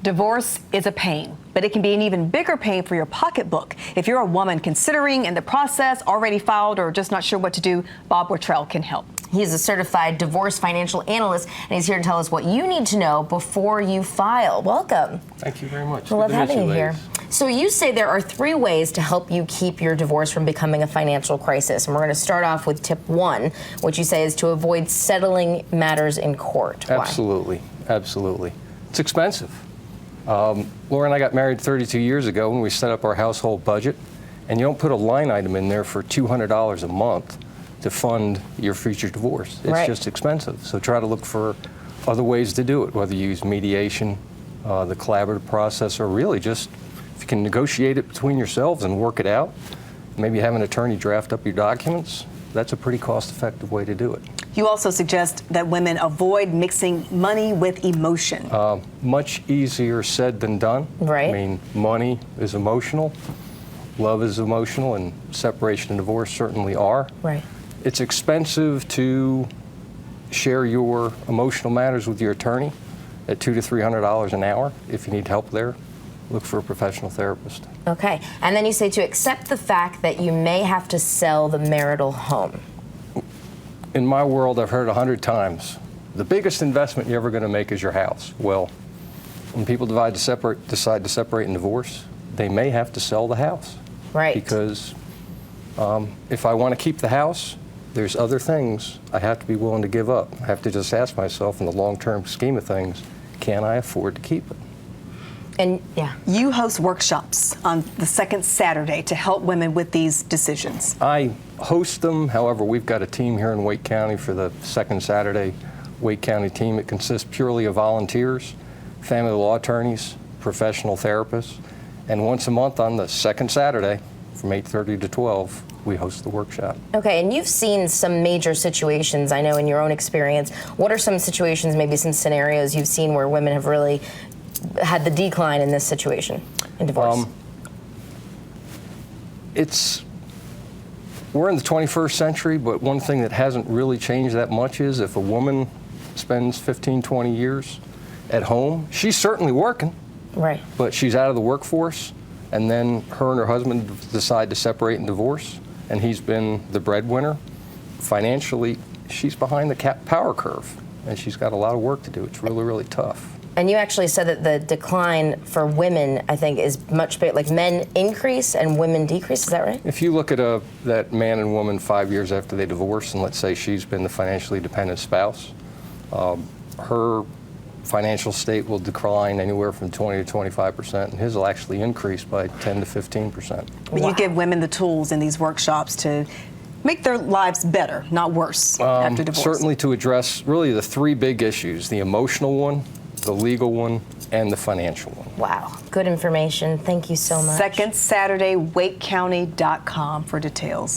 Divorce is a pain, but it can be an even bigger pain for your pocketbook. If you're a woman considering in the process, already filed, or just not sure what to do, Bob Wittrell can help. He is a certified divorce financial analyst, and he's here to tell us what you need to know before you file. Welcome. Thank you very much. I love having you here. So you say there are 3 ways to help you keep your divorce from becoming a financial crisis. And we're going to start off with tip 1, which you say is to avoid settling matters in court. Absolutely. Why? Absolutely. It's expensive. Laura and I got married 32 years ago when we set up our household budget, and you don't put a line item in there for $200 a month to fund your future divorce. It's just expensive. So try to look for other ways to do it, whether you use mediation, the collaborative process, or really just if you can negotiate it between yourselves and work it out, maybe have an attorney draft up your documents. That's a pretty cost-effective way to do it. You also suggest that women avoid mixing money with emotion. Much easier said than done. Right. I mean, money is emotional, love is emotional, and separation and divorce certainly are. Right. It's expensive to share your emotional matters with your attorney at $200 to $300 an hour. If you need help there, look for a professional therapist. Okay. And then you say to accept the fact that you may have to sell the marital home. In my world, I've heard 100 times, the biggest investment you're ever going to make is your house. Well, when people decide to separate and divorce, they may have to sell the house. Right. Because if I want to keep the house, there's other things I have to be willing to give up. I have to just ask myself, in the long-term scheme of things, can I afford to keep it? And yeah. You host workshops on the second Saturday to help women with these decisions. I host them. However, we've got a team here in Wake County for the second Saturday Wake County team. It consists purely of volunteers, family law attorneys, professional therapists, and once a month on the second Saturday from 8:30 to 12, we host the workshop. Okay, and you've seen some major situations, I know, in your own experience. What are some situations, maybe some scenarios you've seen where women have really had the decline in this situation, in divorce? We're in the 21st century, but one thing that hasn't really changed that much is if a woman spends 15, 20 years at home, she's certainly working, right? But she's out of the workforce, and then her and her husband decide to separate and divorce, and he's been the breadwinner. Financially, she's behind the power curve, and she's got a lot of work to do. It's really, really tough. And you actually said that the decline for women, I think, is much bigger. Like men increase and women decrease. Is that right? If you look at that man and woman 5 years after they divorce, and let's say she's been the financially dependent spouse, her financial state will decline anywhere from 20 to 25%, and his will actually increase by 10 to 15%. But you give women the tools in these workshops to make their lives better, not worse, after divorce. Certainly to address really the 3 big issues: the emotional one, the legal one, and the financial one. Wow. Good information. Thank you so much. Second Saturday, WakeCounty.com for details.